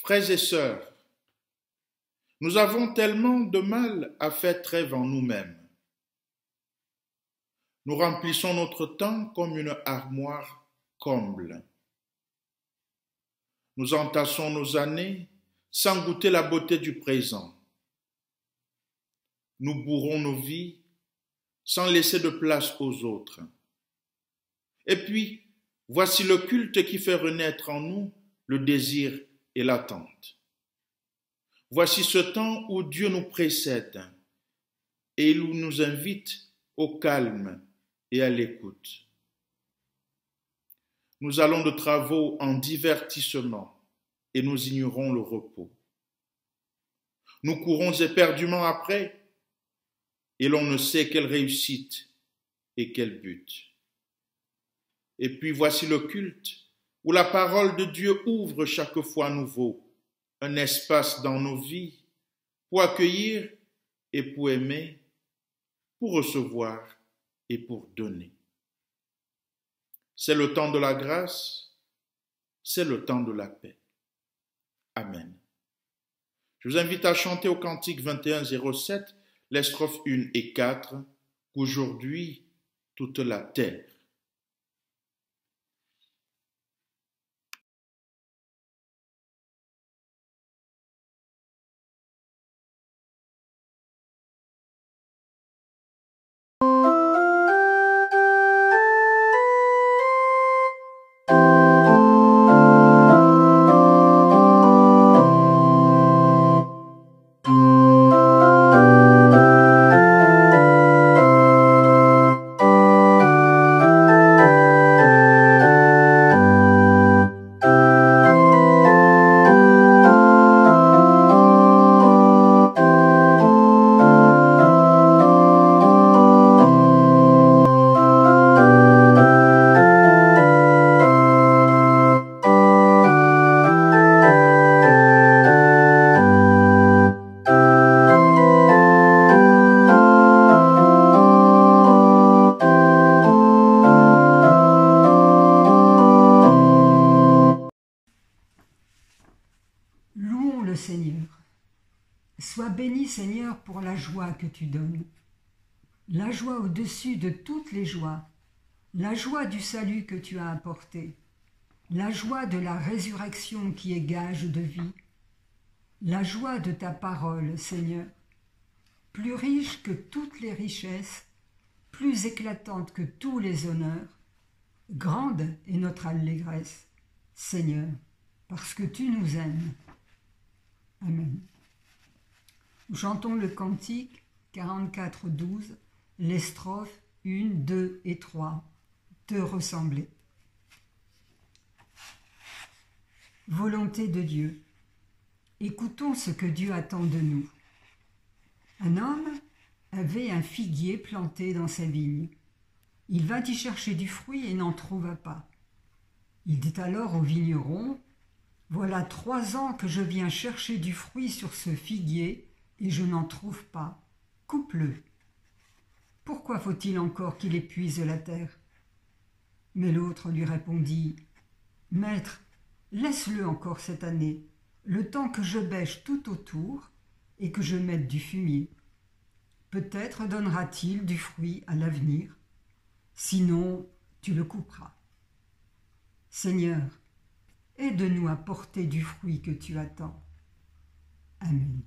Frères et sœurs, nous avons tellement de mal à faire trêve en nous-mêmes. Nous remplissons notre temps comme une armoire comble. Nous entassons nos années sans goûter la beauté du présent. Nous bourrons nos vies sans laisser de place aux autres. Et puis, voici le culte qui fait renaître en nous le désir et l'attente. Voici ce temps où Dieu nous précède et il nous invite au calme et à l'écoute. Nous allons de travaux en divertissement et nous ignorons le repos. Nous courons éperdument après et l'on ne sait quelle réussite et quel but. Et puis voici le culte où la parole de Dieu ouvre chaque fois à nouveau un espace dans nos vies pour accueillir et pour aimer, pour recevoir et pour donner. C'est le temps de la grâce, c'est le temps de la paix. Amen. Je vous invite à chanter au cantique 21:07 les strophes 1 et 4, qu'aujourd'hui toute la terre. Louons le Seigneur. Sois béni, Seigneur, pour la joie que tu donnes. La joie au-dessus de toutes les joies. La joie du salut que tu as apporté. La joie de la résurrection qui est gage de vie. La joie de ta parole, Seigneur. Plus riche que toutes les richesses, plus éclatante que tous les honneurs. Grande est notre allégresse, Seigneur, parce que tu nous aimes. Amen. Nous chantons le cantique 44:12, les strophes 1, 2 et 3, te ressembler. Volonté de Dieu. Écoutons ce que Dieu attend de nous. Un homme avait un figuier planté dans sa vigne. Il vint y chercher du fruit et n'en trouva pas. Il dit alors au vigneron: voilà 3 ans que je viens chercher du fruit sur ce figuier et je n'en trouve pas. Coupe-le. Pourquoi faut-il encore qu'il épuise la terre? Mais l'autre lui répondit: Maître, laisse-le encore cette année, le temps que je bêche tout autour et que je mette du fumier. Peut-être donnera-t-il du fruit à l'avenir, sinon tu le couperas. Seigneur, aide-nous à porter du fruit que tu attends. Amen.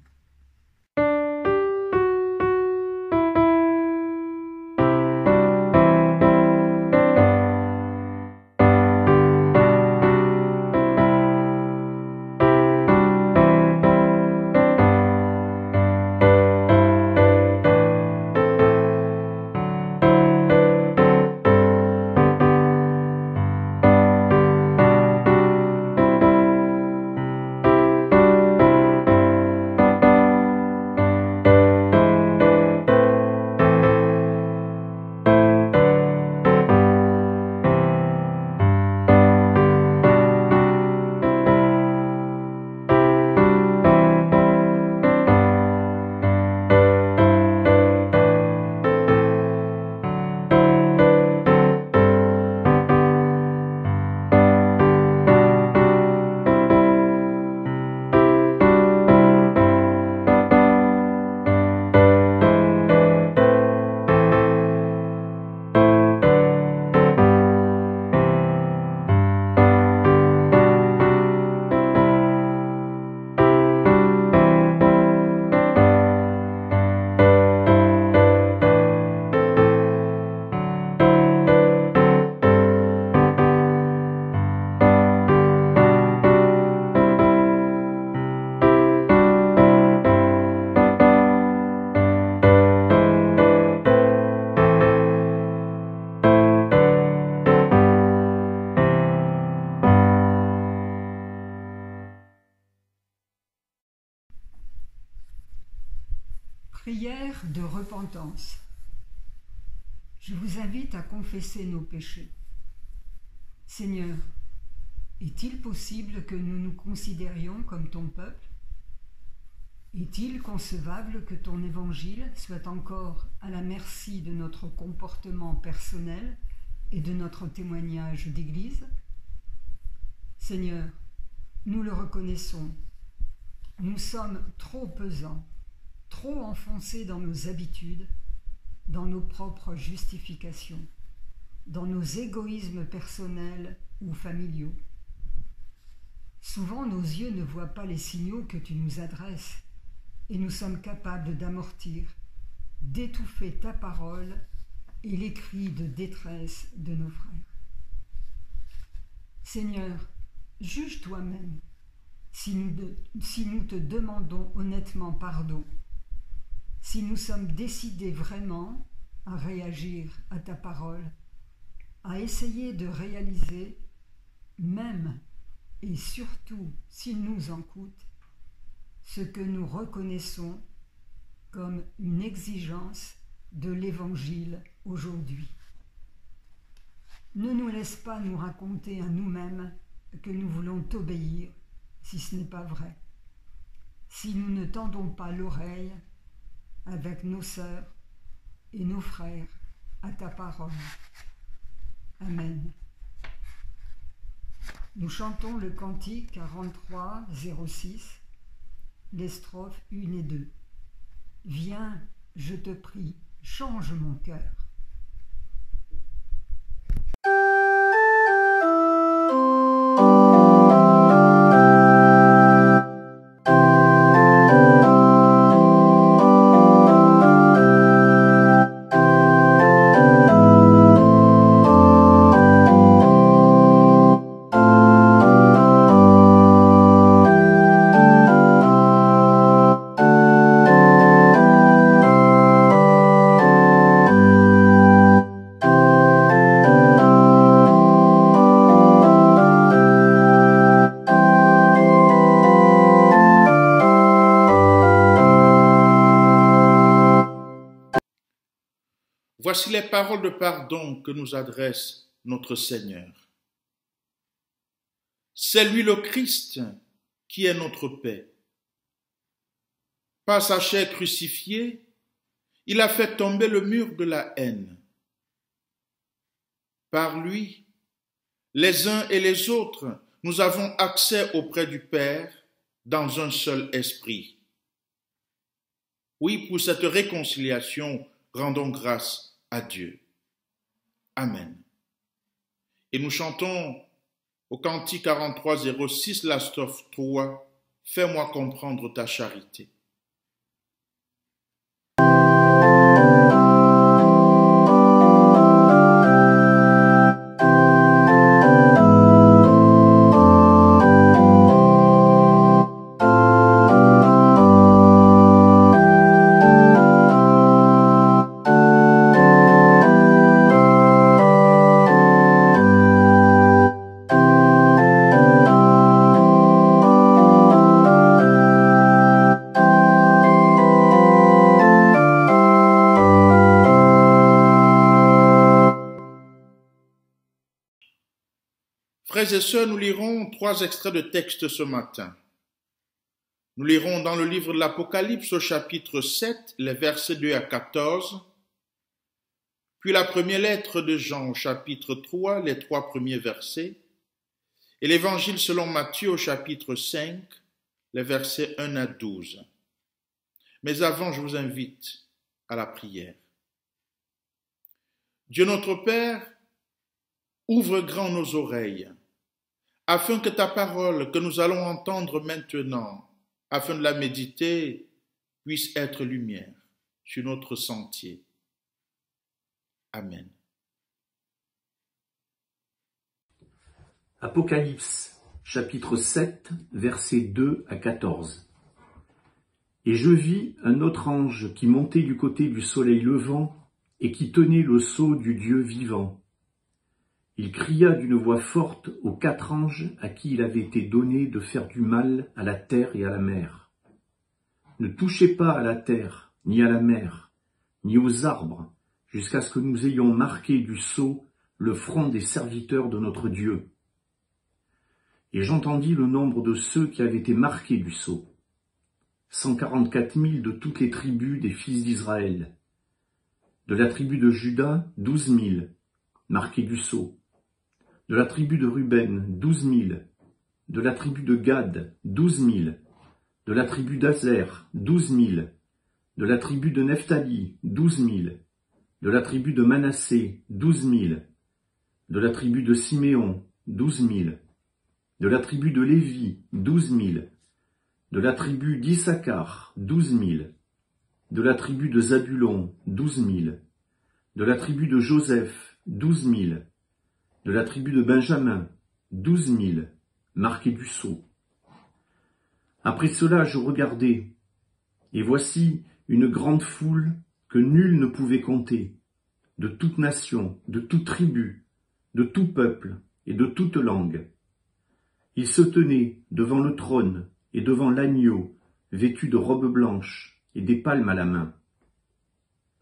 Prière de repentance. Je vous invite à confesser nos péchés. Seigneur, est-il possible que nous nous considérions comme ton peuple? Est-il concevable que ton évangile soit encore à la merci de notre comportement personnel et de notre témoignage d'Église? Seigneur, nous le reconnaissons, nous sommes trop pesants, trop enfoncés dans nos habitudes, dans nos propres justifications, dans nos égoïsmes personnels ou familiaux. Souvent, nos yeux ne voient pas les signaux que tu nous adresses et nous sommes capables d'amortir, d'étouffer ta parole et les cris de détresse de nos frères. Seigneur, juge toi-même si nous te demandons honnêtement pardon, si nous sommes décidés vraiment à réagir à ta parole, à essayer de réaliser, même et surtout s'il nous en coûte, ce que nous reconnaissons comme une exigence de l'Évangile aujourd'hui. Ne nous laisse pas nous raconter à nous-mêmes que nous voulons t'obéir si ce n'est pas vrai, si nous ne tendons pas l'oreille avec nos sœurs et nos frères à ta parole. Amen. Nous chantons le cantique 43, 06, les strophes 1 et 2. Viens, je te prie, change mon cœur. Voici les paroles de pardon que nous adresse notre Seigneur. C'est lui le Christ qui est notre paix. Par sa chair crucifiée, il a fait tomber le mur de la haine. Par lui, les uns et les autres, nous avons accès auprès du Père dans un seul esprit. Oui, pour cette réconciliation, rendons grâce à Dieu. Amen. Et nous chantons au cantique 43, 06, la strophe 3, fais-moi comprendre ta charité. Frères et sœurs, nous lirons 3 extraits de texte ce matin. Nous lirons dans le livre de l'Apocalypse au chapitre 7, les versets 2 à 14, puis la première lettre de Jean au chapitre 3, les 3 premiers versets, et l'évangile selon Matthieu au chapitre 5, les versets 1 à 12. Mais avant, je vous invite à la prière. Dieu notre Père, ouvre grand nos oreilles, afin que ta parole que nous allons entendre maintenant, afin de la méditer, puisse être lumière sur notre sentier. Amen. Apocalypse, chapitre 7, versets 2 à 14. Et je vis un autre ange qui montait du côté du soleil levant et qui tenait le sceau du Dieu vivant. Il cria d'une voix forte aux 4 anges à qui il avait été donné de faire du mal à la terre et à la mer. Ne touchez pas à la terre, ni à la mer, ni aux arbres, jusqu'à ce que nous ayons marqué du sceau le front des serviteurs de notre Dieu. Et j'entendis le nombre de ceux qui avaient été marqués du sceau. 144 000 de toutes les tribus des fils d'Israël. De la tribu de Juda, 12 000, marqués du sceau. De la tribu de Ruben, 12 000. De la tribu de Gad, 12 000. De la tribu d'Azer, 12 000. De la tribu de Nephtali, 12 000. De la tribu de Manassé, 12 000. De la tribu de Siméon, 12 000. De la tribu de Lévi, 12 000. De la tribu d'Issachar, 12 000. De la tribu de Zabulon, 12 000. De la tribu de Joseph, 12 000. De la tribu de Benjamin, 12 000, marqués du sceau. Après cela, je regardai, et voici une grande foule que nul ne pouvait compter, de toute nation, de toute tribu, de tout peuple et de toute langue. Ils se tenaient devant le trône et devant l'agneau, vêtus de robes blanches et des palmes à la main.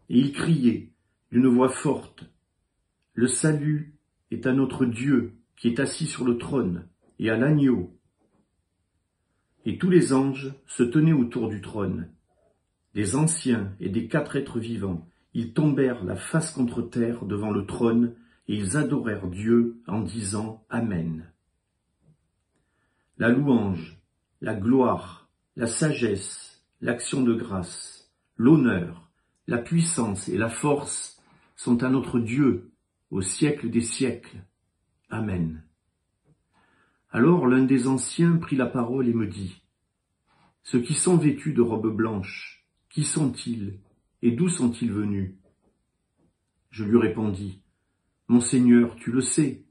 Et ils criaient d'une voix forte, « Le salut est à notre Dieu qui est assis sur le trône et à l'agneau. » Et tous les anges se tenaient autour du trône. Des anciens et des 4 êtres vivants, ils tombèrent la face contre terre devant le trône et ils adorèrent Dieu en disant Amen. La louange, la gloire, la sagesse, l'action de grâce, l'honneur, la puissance et la force sont à notre Dieu au siècle des siècles. Amen. Alors l'un des anciens prit la parole et me dit, « Ceux qui sont vêtus de robes blanches, qui sont-ils et d'où sont-ils venus ?» Je lui répondis, « Mon Seigneur, tu le sais. »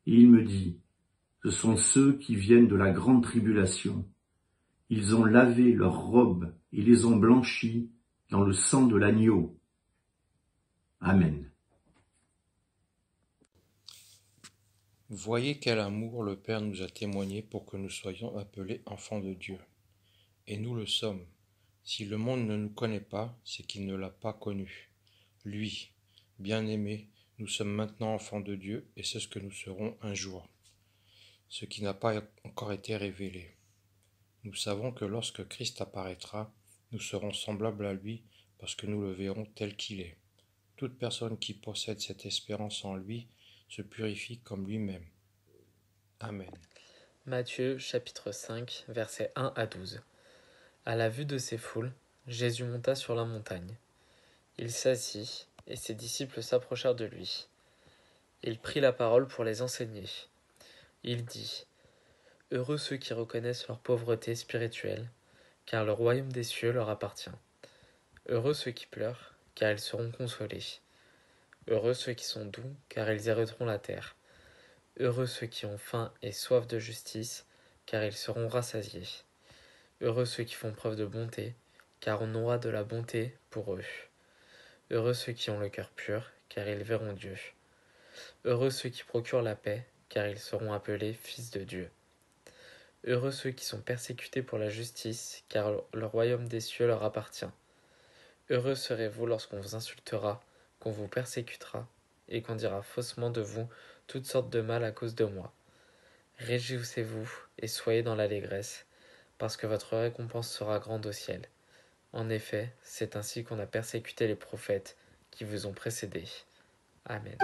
Et il me dit, « Ce sont ceux qui viennent de la grande tribulation. Ils ont lavé leurs robes et les ont blanchies dans le sang de l'agneau. » Amen. Voyez quel amour le Père nous a témoigné pour que nous soyons appelés enfants de Dieu. Et nous le sommes. Si le monde ne nous connaît pas, c'est qu'il ne l'a pas connu. Lui, bien-aimé, nous sommes maintenant enfants de Dieu et c'est ce que nous serons un jour. Ce qui n'a pas encore été révélé. Nous savons que lorsque Christ apparaîtra, nous serons semblables à lui parce que nous le verrons tel qu'il est. Toute personne qui possède cette espérance en lui se purifie comme lui-même. Amen. Matthieu chapitre 5, versets 1 à 12. À la vue de ces foules, Jésus monta sur la montagne. Il s'assit, et ses disciples s'approchèrent de lui. Il prit la parole pour les enseigner. Il dit, « Heureux ceux qui reconnaissent leur pauvreté spirituelle, car le royaume des cieux leur appartient. Heureux ceux qui pleurent, car ils seront consolés. Heureux ceux qui sont doux, car ils hériteront la terre. Heureux ceux qui ont faim et soif de justice, car ils seront rassasiés. Heureux ceux qui font preuve de bonté, car on aura de la bonté pour eux. Heureux ceux qui ont le cœur pur, car ils verront Dieu. Heureux ceux qui procurent la paix, car ils seront appelés fils de Dieu. Heureux ceux qui sont persécutés pour la justice, car le royaume des cieux leur appartient. Heureux serez-vous lorsqu'on vous insultera, qu'on vous persécutera, et qu'on dira faussement de vous toutes sortes de mal à cause de moi. Réjouissez-vous et soyez dans l'allégresse, parce que votre récompense sera grande au ciel. En effet, c'est ainsi qu'on a persécuté les prophètes qui vous ont précédés. Amen.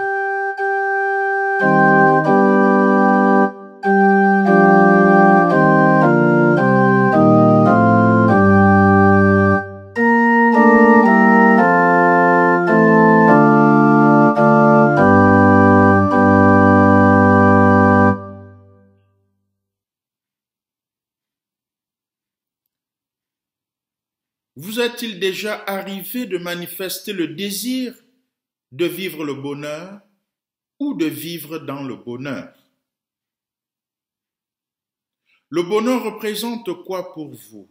Vous est-il déjà arrivé de manifester le désir de vivre le bonheur ou de vivre dans le bonheur? Le bonheur représente quoi pour vous?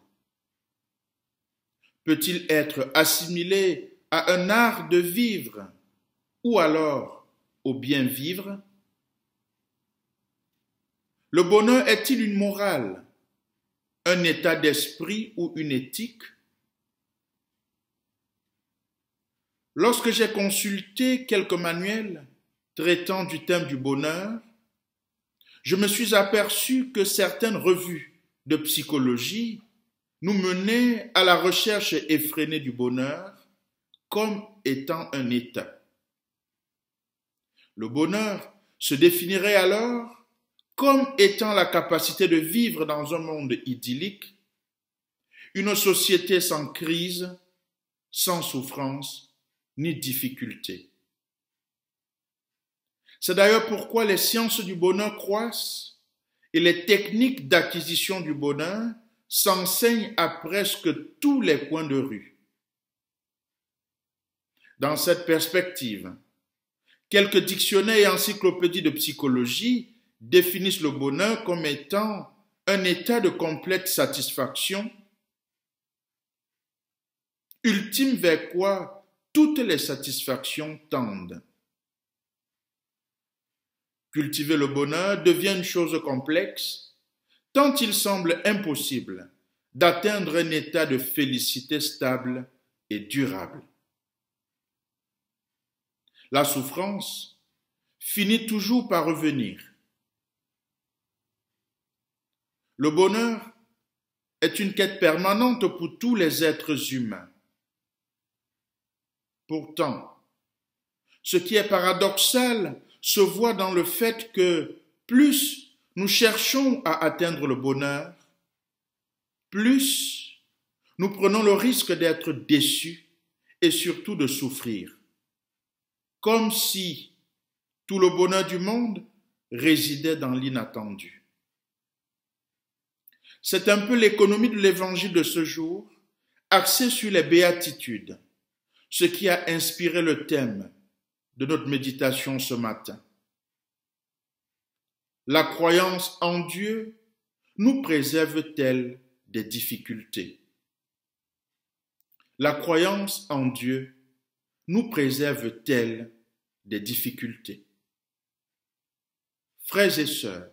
Peut-il être assimilé à un art de vivre ou alors au bien vivre? Le bonheur est-il une morale, un état d'esprit ou une éthique? lorsque j'ai consulté quelques manuels traitant du thème du bonheur, je me suis aperçu que certaines revues de psychologie nous menaient à la recherche effrénée du bonheur comme étant un état. Le bonheur se définirait alors comme étant la capacité de vivre dans un monde idyllique, une société sans crise, sans souffrance ni difficulté. C'est d'ailleurs pourquoi les sciences du bonheur croissent et les techniques d'acquisition du bonheur s'enseignent à presque tous les coins de rue. Dans cette perspective, quelques dictionnaires et encyclopédies de psychologie définissent le bonheur comme étant un état de complète satisfaction, ultime vers quoi toutes les satisfactions tendent. Cultiver le bonheur devient une chose complexe, tant il semble impossible d'atteindre un état de félicité stable et durable. La souffrance finit toujours par revenir. Le bonheur est une quête permanente pour tous les êtres humains. Pourtant, ce qui est paradoxal se voit dans le fait que plus nous cherchons à atteindre le bonheur, plus nous prenons le risque d'être déçus et surtout de souffrir, comme si tout le bonheur du monde résidait dans l'inattendu. C'est un peu l'économie de l'évangile de ce jour, axée sur les béatitudes, ce qui a inspiré le thème de notre méditation ce matin. La croyance en Dieu nous préserve-t-elle des difficultés? La croyance en Dieu nous préserve-t-elle des difficultés? Frères et sœurs,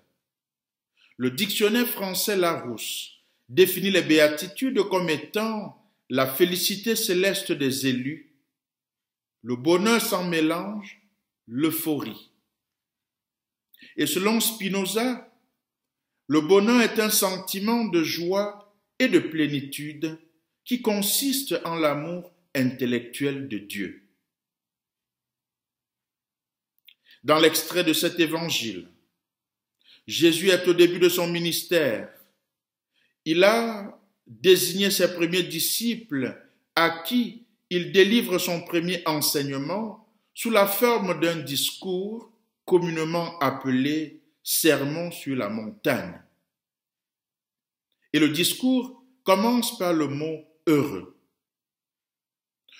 le dictionnaire français Larousse définit les béatitudes comme étant la félicité céleste des élus, le bonheur sans mélange, l'euphorie. Et selon Spinoza, le bonheur est un sentiment de joie et de plénitude qui consiste en l'amour intellectuel de Dieu. Dans l'extrait de cet évangile, Jésus est au début de son ministère. Il a désigné ses premiers disciples à qui il délivre son premier enseignement sous la forme d'un discours communément appelé Sermon sur la montagne. Et le discours commence par le mot heureux.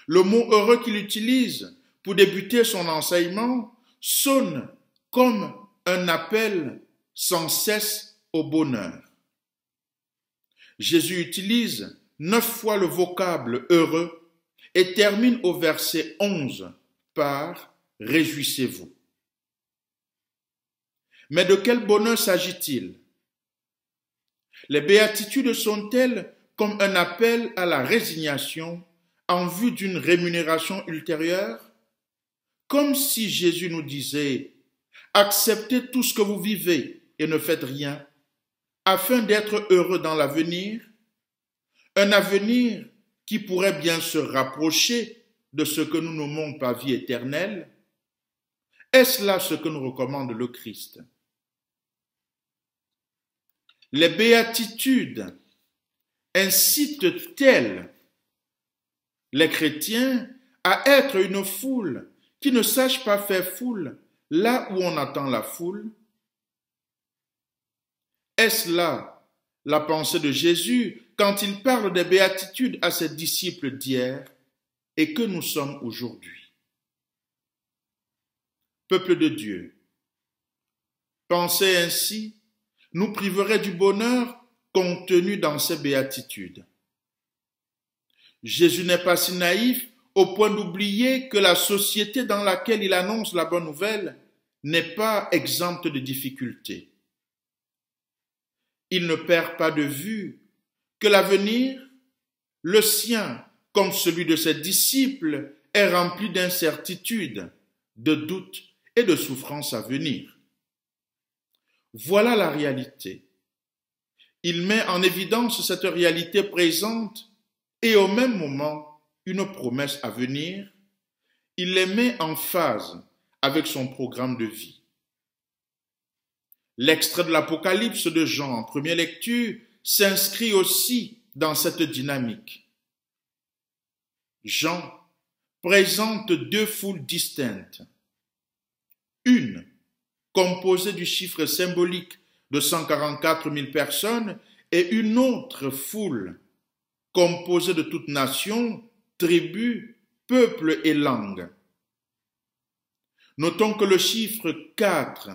Le mot heureux qu'il utilise pour débuter son enseignement sonne comme un appel sans cesse au bonheur. Jésus utilise 9 fois le vocable heureux et termine au verset 11 par « Réjouissez-vous ». Mais de quel bonheur s'agit-il? Les béatitudes sont-elles comme un appel à la résignation en vue d'une rémunération ultérieure? Comme si Jésus nous disait « Acceptez tout ce que vous vivez et ne faites rien, afin d'être heureux dans l'avenir », un avenir qui pourrait bien se rapprocher de ce que nous nommons par vie éternelle. Est-ce là ce que nous recommande le Christ? Les béatitudes incitent-elles les chrétiens à être une foule qui ne sache pas faire foule là où on attend la foule? Est-ce là la pensée de Jésus quand il parle des béatitudes à ses disciples d'hier et que nous sommes aujourd'hui? Peuple de Dieu, penser ainsi nous priverait du bonheur contenu dans ces béatitudes. Jésus n'est pas si naïf au point d'oublier que la société dans laquelle il annonce la bonne nouvelle n'est pas exempte de difficultés. Il ne perd pas de vue que l'avenir, le sien comme celui de ses disciples, est rempli d'incertitudes, de doutes et de souffrances à venir. Voilà la réalité. Il met en évidence cette réalité présente et au même moment une promesse à venir. Il les met en phase avec son programme de vie. L'extrait de l'Apocalypse de Jean en première lecture s'inscrit aussi dans cette dynamique. Jean présente deux foules distinctes. Une, composée du chiffre symbolique de 144 000 personnes, et une autre foule, composée de toutes nations, tribus, peuples et langues. Notons que le chiffre 4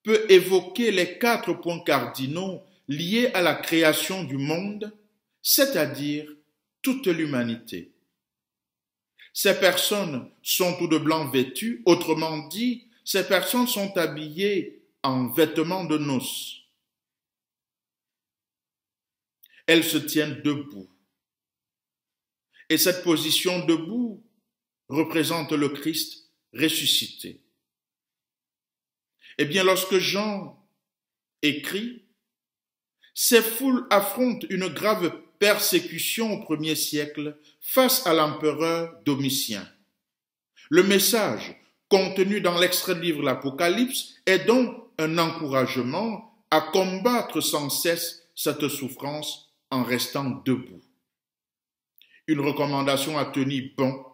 peut évoquer les 4 points cardinaux liés à la création du monde, c'est-à-dire toute l'humanité. Ces personnes sont tout de blanc vêtues, autrement dit, ces personnes sont habillées en vêtements de noces. Elles se tiennent debout. Et cette position debout représente le Christ ressuscité. Eh bien, lorsque Jean écrit, ces foules affrontent une grave persécution au 1er siècle face à l'empereur Domitien. Le message contenu dans l'extrait du livre de l'Apocalypse est donc un encouragement à combattre sans cesse cette souffrance en restant debout. Une recommandation à tenir bon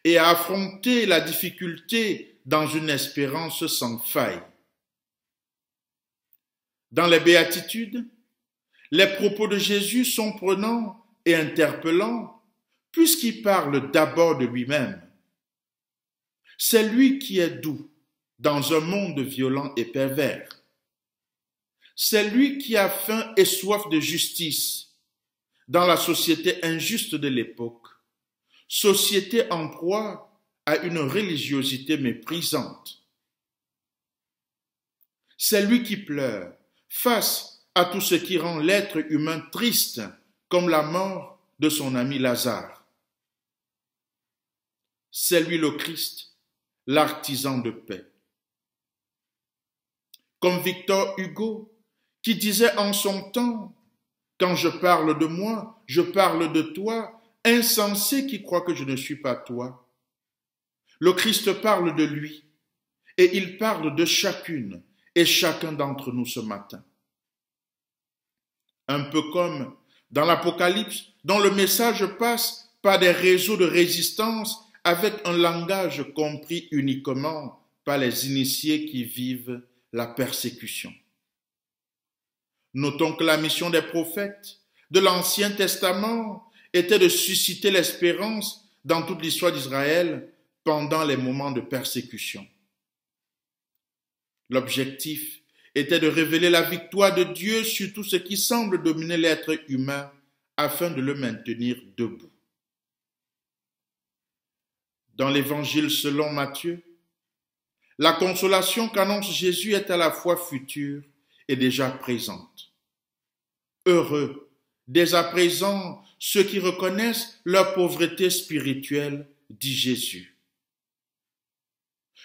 et à affronter la difficulté dans une espérance sans faille. Dans les béatitudes, les propos de Jésus sont prenants et interpellants puisqu'il parle d'abord de lui-même. C'est lui qui est doux dans un monde violent et pervers. C'est lui qui a faim et soif de justice dans la société injuste de l'époque, société en proie à une religiosité méprisante. C'est lui qui pleure face à tout ce qui rend l'être humain triste, comme la mort de son ami Lazare. C'est lui le Christ, l'artisan de paix. Comme Victor Hugo, qui disait en son temps, « Quand je parle de moi, je parle de toi, insensé qui croit que je ne suis pas toi. » Le Christ parle de lui, et il parle de chacune et chacun d'entre nous ce matin. Un peu comme dans l'Apocalypse, dont le message passe par des réseaux de résistance avec un langage compris uniquement par les initiés qui vivent la persécution. Notons que la mission des prophètes de l'Ancien Testament était de susciter l'espérance dans toute l'histoire d'Israël pendant les moments de persécution. L'objectif était de révéler la victoire de Dieu sur tout ce qui semble dominer l'être humain afin de le maintenir debout. Dans l'Évangile selon Matthieu, la consolation qu'annonce Jésus est à la fois future et déjà présente. Heureux, dès à présent, ceux qui reconnaissent leur pauvreté spirituelle, dit Jésus.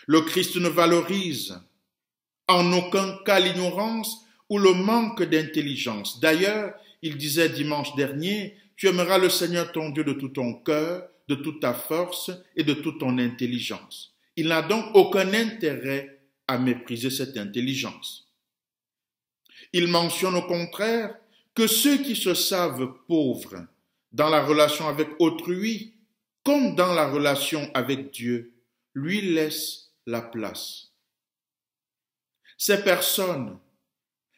Le Christ ne valorise en aucun cas l'ignorance ou le manque d'intelligence. D'ailleurs, il disait dimanche dernier, « Tu aimeras le Seigneur ton Dieu de tout ton cœur, de toute ta force et de toute ton intelligence. » Il n'a donc aucun intérêt à mépriser cette intelligence. Il mentionne au contraire que ceux qui se savent pauvres dans la relation avec autrui, comme dans la relation avec Dieu, lui laissent la place. Ces personnes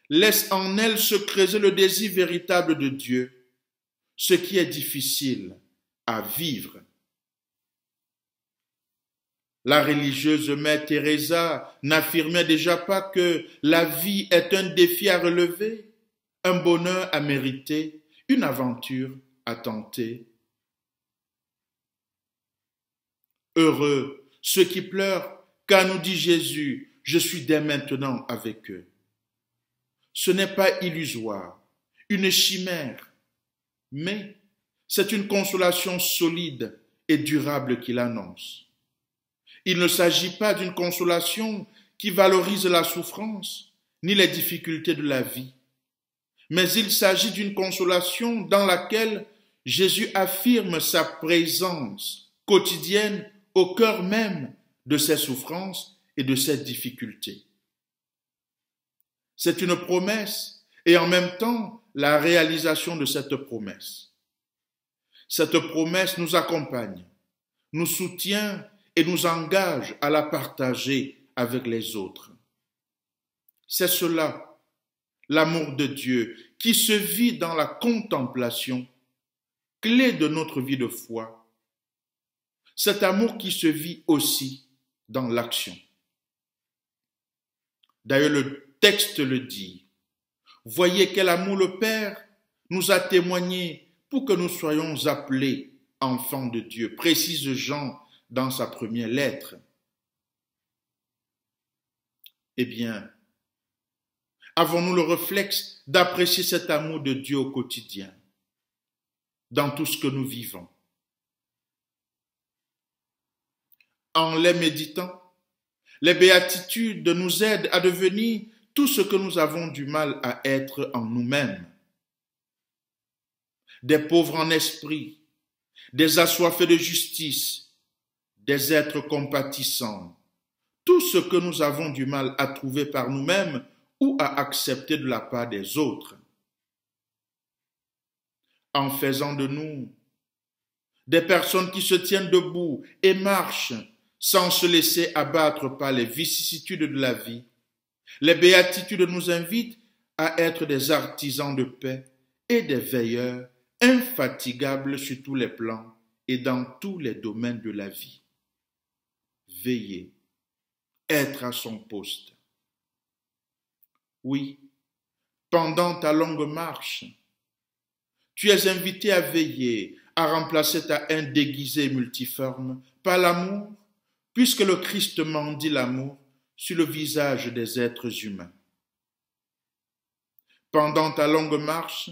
laissent en elles se creuser le désir véritable de Dieu, ce qui est difficile à vivre. La religieuse mère Teresa n'affirmait déjà pas que la vie est un défi à relever, un bonheur à mériter, une aventure à tenter. Heureux ceux qui pleurent, car nous dit Jésus, je suis dès maintenant avec eux. Ce n'est pas illusoire, une chimère, mais c'est une consolation solide et durable qu'il annonce. Il ne s'agit pas d'une consolation qui valorise la souffrance ni les difficultés de la vie, mais il s'agit d'une consolation dans laquelle Jésus affirme sa présence quotidienne au cœur même de ses souffrances et de ses difficultés. C'est une promesse et en même temps la réalisation de cette promesse. Cette promesse nous accompagne, nous soutient et nous engage à la partager avec les autres. C'est cela, l'amour de Dieu, qui se vit dans la contemplation, clé de notre vie de foi. Cet amour qui se vit aussi dans l'action. D'ailleurs, le texte le dit. Voyez quel amour le Père nous a témoigné pour que nous soyons appelés enfants de Dieu, précise Jean dans sa première lettre. Eh bien, avons-nous le réflexe d'apprécier cet amour de Dieu au quotidien, dans tout ce que nous vivons? En les méditant, les béatitudes nous aident à devenir tout ce que nous avons du mal à être en nous-mêmes. Des pauvres en esprit, des assoiffés de justice, des êtres compatissants, tout ce que nous avons du mal à trouver par nous-mêmes ou à accepter de la part des autres. En faisant de nous des personnes qui se tiennent debout et marchent sans se laisser abattre par les vicissitudes de la vie, les béatitudes nous invitent à être des artisans de paix et des veilleurs infatigables sur tous les plans et dans tous les domaines de la vie. Veiller, être à son poste. Oui, pendant ta longue marche, tu es invité à veiller, à remplacer ta haine déguisée et multiforme par l'amour, puisque le Christ mendie l'amour sur le visage des êtres humains. Pendant ta longue marche,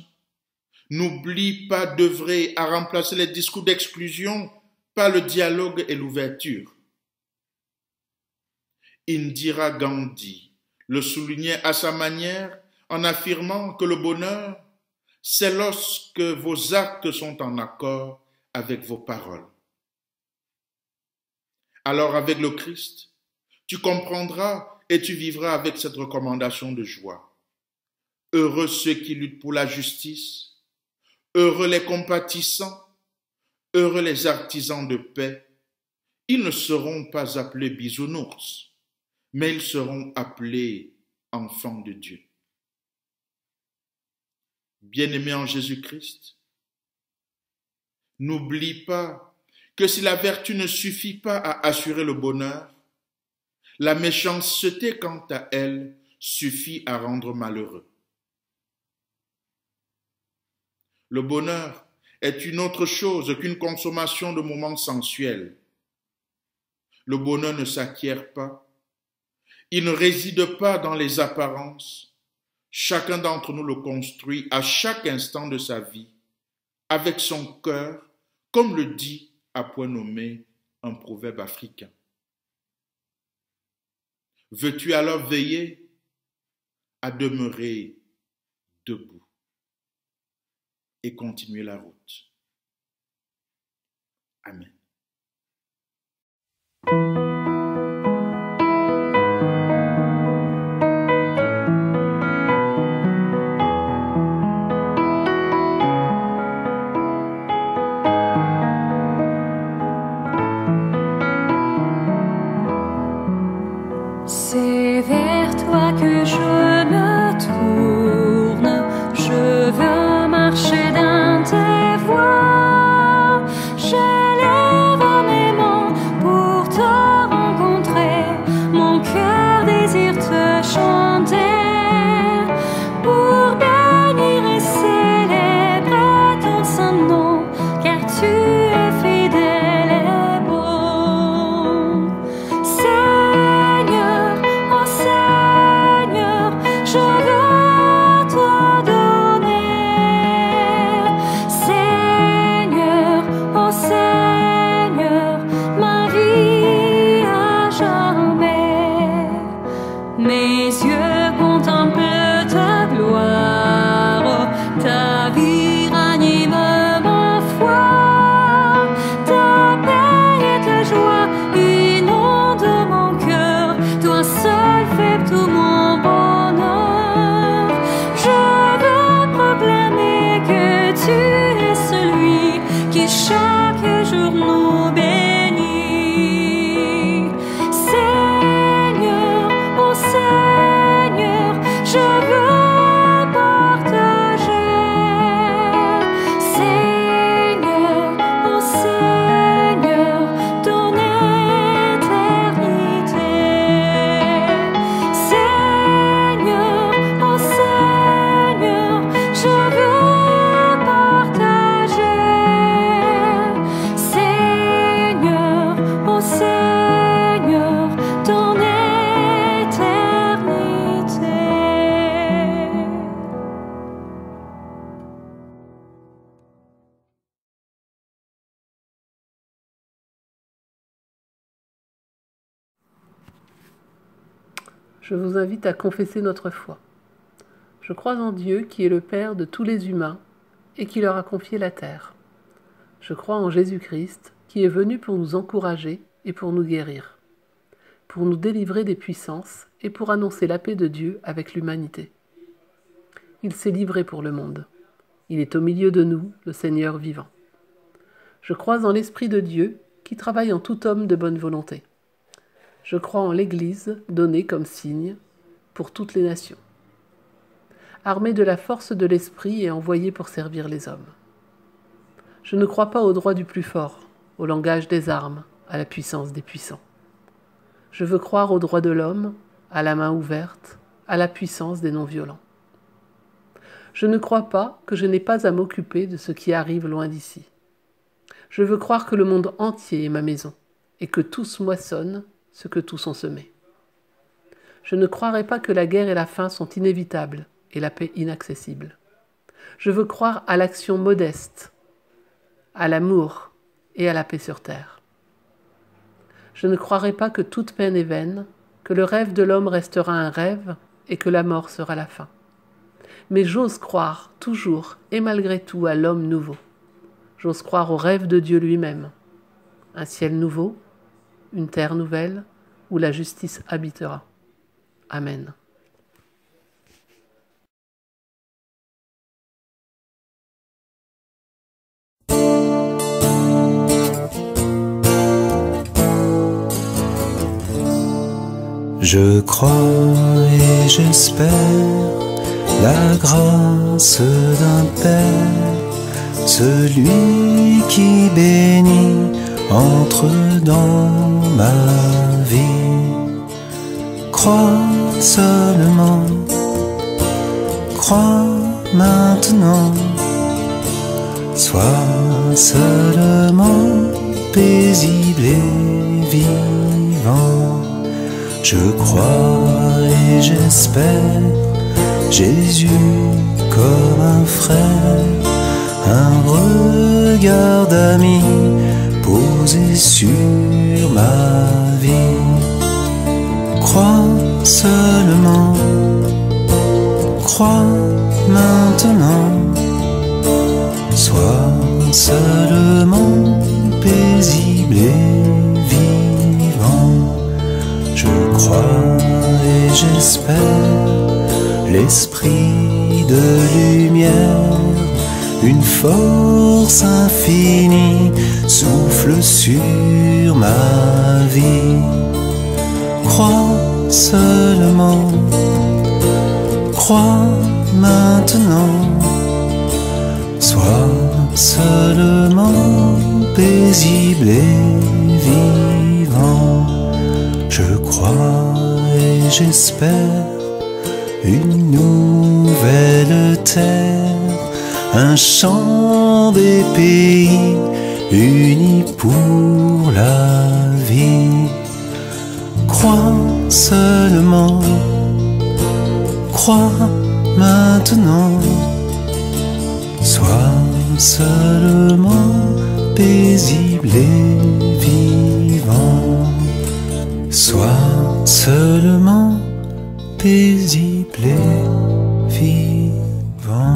n'oublie pas d'œuvrer à remplacer les discours d'exclusion par le dialogue et l'ouverture. Indira Gandhi le soulignait à sa manière en affirmant que le bonheur, c'est lorsque vos actes sont en accord avec vos paroles. Alors avec le Christ, tu comprendras et tu vivras avec cette recommandation de joie. Heureux ceux qui luttent pour la justice, heureux les compatissants, heureux les artisans de paix. Ils ne seront pas appelés bisounours, mais ils seront appelés enfants de Dieu. Bien-aimés en Jésus-Christ, n'oublie pas que si la vertu ne suffit pas à assurer le bonheur, la méchanceté, quant à elle, suffit à rendre malheureux. Le bonheur est une autre chose qu'une consommation de moments sensuels. Le bonheur ne s'acquiert pas. Il ne réside pas dans les apparences. Chacun d'entre nous le construit à chaque instant de sa vie, avec son cœur, comme le dit à point nommé un proverbe africain. Veux-tu alors veiller à demeurer debout et continuer la route? Amen. C'est vers toi que je me tourne, je veux marcher dans tes voies, j'élève mes mains pour te je vous invite à confesser notre foi. Je crois en Dieu qui est le Père de tous les humains et qui leur a confié la terre. Je crois en Jésus-Christ qui est venu pour nous encourager et pour nous guérir, pour nous délivrer des puissances et pour annoncer la paix de Dieu avec l'humanité. Il s'est livré pour le monde. Il est au milieu de nous, le Seigneur vivant. Je crois en l'Esprit de Dieu qui travaille en tout homme de bonne volonté. Je crois en l'Église donnée comme signe pour toutes les nations, armée de la force de l'Esprit et envoyée pour servir les hommes. Je ne crois pas au droit du plus fort, au langage des armes, à la puissance des puissants. Je veux croire au droit de l'homme, à la main ouverte, à la puissance des non-violents. Je ne crois pas que je n'ai pas à m'occuper de ce qui arrive loin d'ici. Je veux croire que le monde entier est ma maison et que tous moissonnent ce que tous ont semé. Je ne croirai pas que la guerre et la faim sont inévitables et la paix inaccessible. Je veux croire à l'action modeste, à l'amour et à la paix sur terre. Je ne croirai pas que toute peine est vaine, que le rêve de l'homme restera un rêve et que la mort sera la fin. Mais j'ose croire toujours et malgré tout à l'homme nouveau. J'ose croire au rêve de Dieu lui-même. Un ciel nouveau, une terre nouvelle, où la justice habitera. Amen. Je crois et j'espère la grâce d'un Père, celui qui bénit entre dans ma vie. Crois seulement, crois maintenant, sois seulement paisible et vivant. Je crois et j'espère Jésus comme un frère, un regard d'ami posé sur ma vie. Crois seulement, crois maintenant, sois seulement paisible et vivant. Je crois et j'espère l'esprit de lumière, une force infinie souffle sur ma vie. Crois seulement, crois maintenant, sois seulement paisible et vivant. Je crois et j'espère une nouvelle terre, un chant des pays unis pour la vie. Crois seulement, crois maintenant, sois seulement paisible et vivant. Sois seulement paisible et vivant.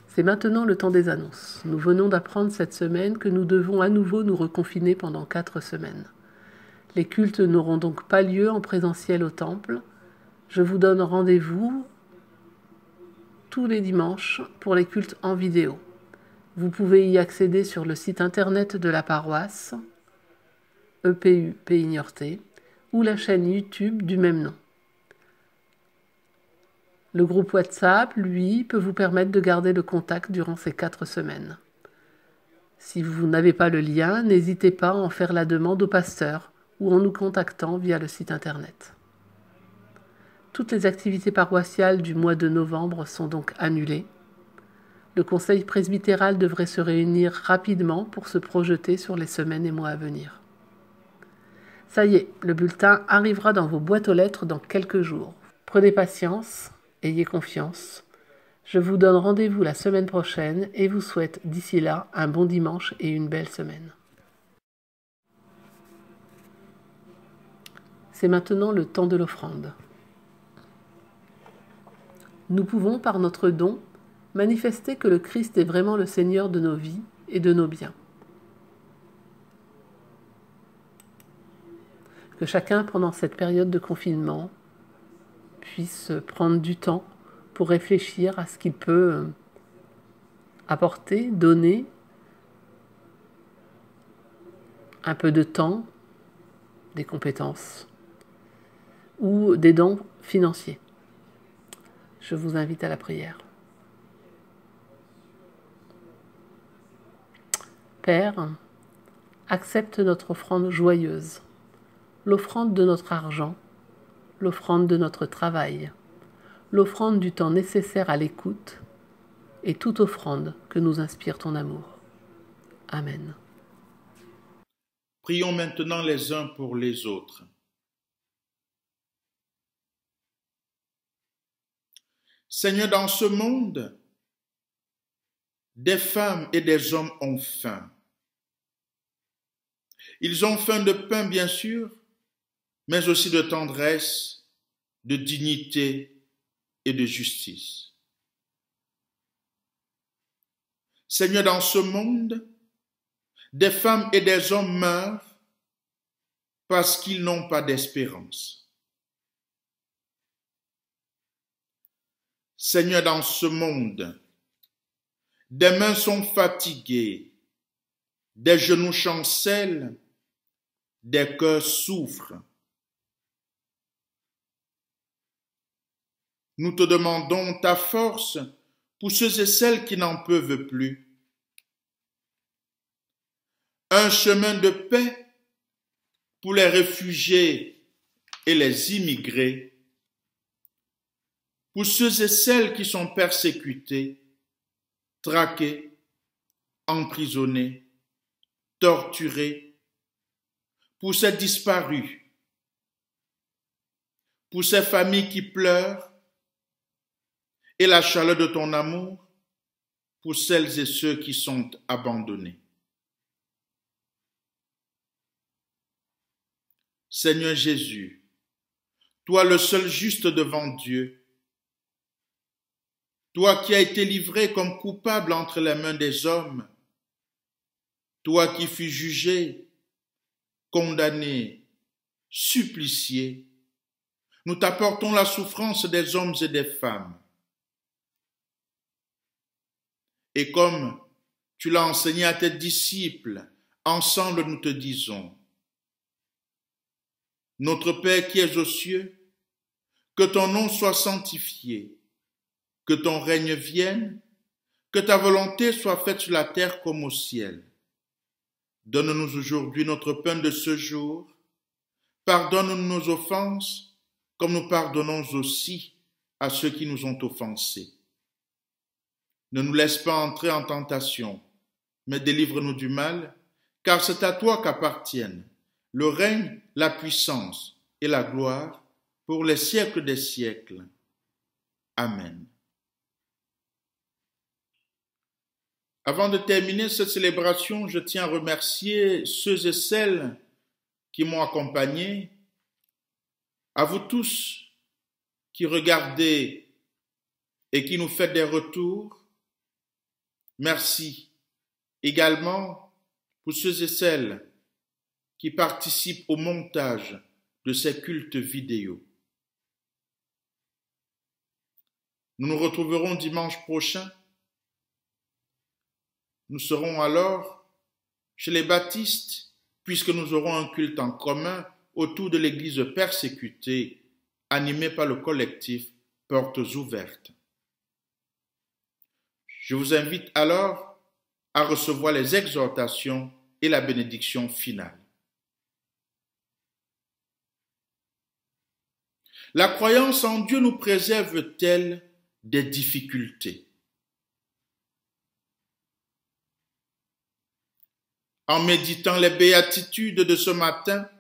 C'est maintenant le temps des annonces. Nous venons d'apprendre cette semaine que nous devons à nouveau nous reconfiner pendant 4 semaines. Les cultes n'auront donc pas lieu en présentiel au temple. Je vous donne rendez-vous tous les dimanches pour les cultes en vidéo. Vous pouvez y accéder sur le site internet de la paroisse, EPU Pays Niortais, ou la chaîne YouTube du même nom. Le groupe WhatsApp, lui, peut vous permettre de garder le contact durant ces 4 semaines. Si vous n'avez pas le lien, n'hésitez pas à en faire la demande au pasteur ou en nous contactant via le site internet. Toutes les activités paroissiales du mois de novembre sont donc annulées. Le conseil presbytéral devrait se réunir rapidement pour se projeter sur les semaines et mois à venir. Ça y est, le bulletin arrivera dans vos boîtes aux lettres dans quelques jours. Prenez patience, ayez confiance. Je vous donne rendez-vous la semaine prochaine et vous souhaite d'ici là un bon dimanche et une belle semaine. C'est maintenant le temps de l'offrande. Nous pouvons, par notre don, manifester que le Christ est vraiment le Seigneur de nos vies et de nos biens. Que chacun, pendant cette période de confinement, puisse prendre du temps pour réfléchir à ce qu'il peut apporter, donner un peu de temps, des compétences ou des dons financiers. Je vous invite à la prière. Père, accepte notre offrande joyeuse, l'offrande de notre argent, l'offrande de notre travail, l'offrande du temps nécessaire à l'écoute et toute offrande que nous inspire ton amour. Amen. Prions maintenant les uns pour les autres. Seigneur, dans ce monde, des femmes et des hommes ont faim. Ils ont faim de pain, bien sûr, mais aussi de tendresse, de dignité et de justice. Seigneur, dans ce monde, des femmes et des hommes meurent parce qu'ils n'ont pas d'espérance. Seigneur, dans ce monde, des mains sont fatiguées, des genoux chancellent, des cœurs souffrent. Nous te demandons ta force pour ceux et celles qui n'en peuvent plus. Un chemin de paix pour les réfugiés et les immigrés, pour ceux et celles qui sont persécutés, traqués, emprisonnés, torturés, pour ces disparus, pour ces familles qui pleurent, et la chaleur de ton amour pour celles et ceux qui sont abandonnés. Seigneur Jésus, toi le seul juste devant Dieu, toi qui as été livré comme coupable entre les mains des hommes, toi qui fus jugé, condamné, supplicié, nous t'apportons la souffrance des hommes et des femmes. Et comme tu l'as enseigné à tes disciples, ensemble nous te disons, notre Père qui es aux cieux, que ton nom soit sanctifié, que ton règne vienne, que ta volonté soit faite sur la terre comme au ciel. Donne-nous aujourd'hui notre pain de ce jour. Pardonne-nous nos offenses, comme nous pardonnons aussi à ceux qui nous ont offensés. Ne nous laisse pas entrer en tentation, mais délivre-nous du mal, car c'est à toi qu'appartiennent le règne, la puissance et la gloire pour les siècles des siècles. Amen. Avant de terminer cette célébration, je tiens à remercier ceux et celles qui m'ont accompagné, à vous tous qui regardez et qui nous faites des retours. Merci également pour ceux et celles qui participent au montage de ces cultes vidéo. Nous nous retrouverons dimanche prochain. Nous serons alors chez les baptistes, puisque nous aurons un culte en commun autour de l'église persécutée, animée par le collectif Portes Ouvertes. Je vous invite alors à recevoir les exhortations et la bénédiction finale. La croyance en Dieu nous préserve-t-elle des difficultés? En méditant les béatitudes de ce matin,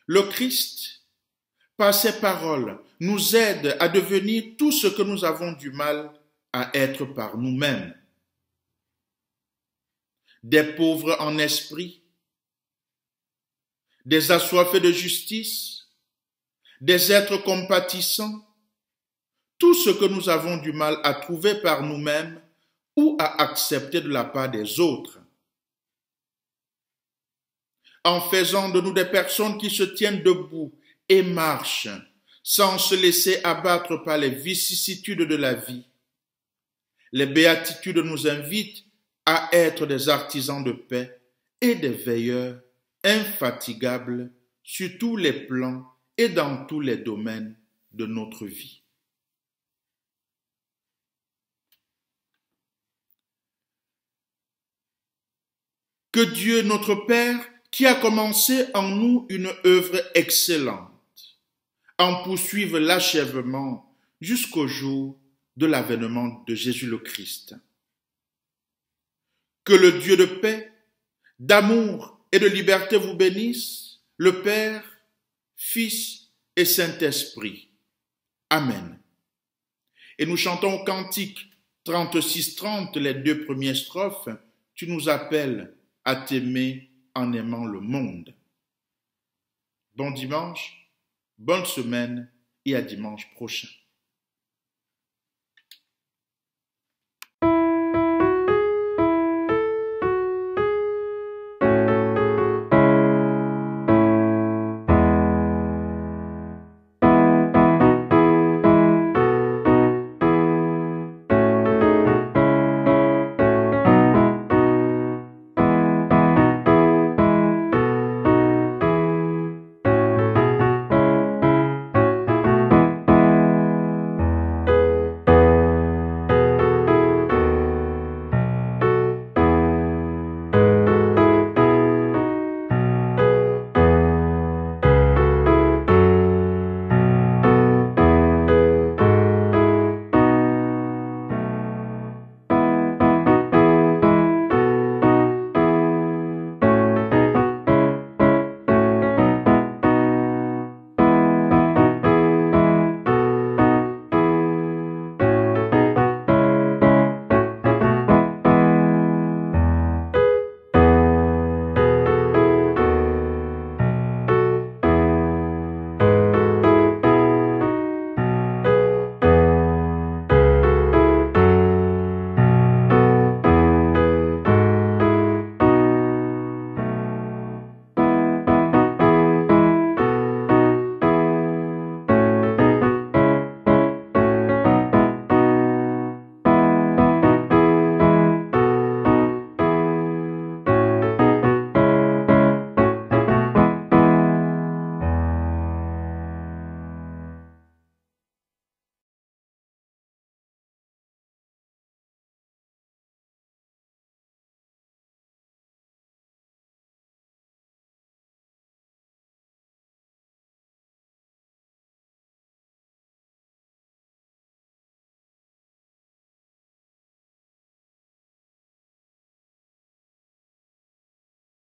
le Christ, par ses paroles, nous aide à devenir tout ce que nous avons du mal à être par nous-mêmes. Des pauvres en esprit, des assoiffés de justice, des êtres compatissants, tout ce que nous avons du mal à trouver par nous-mêmes ou à accepter de la part des autres. En faisant de nous des personnes qui se tiennent debout et marchent sans se laisser abattre par les vicissitudes de la vie, les béatitudes nous invitent à être des artisans de paix et des veilleurs infatigables sur tous les plans et dans tous les domaines de notre vie. Que Dieu, notre Père, qui a commencé en nous une œuvre excellente, en poursuive l'achèvement jusqu'au jour de l'avènement de Jésus le Christ. Que le Dieu de paix, d'amour et de liberté vous bénisse, le Père, Fils et Saint-Esprit. Amen. Et nous chantons au cantique 36-30, les 2 premières strophes. Tu nous appelles à t'aimer en aimant le monde. Bon dimanche, bonne semaine et à dimanche prochain.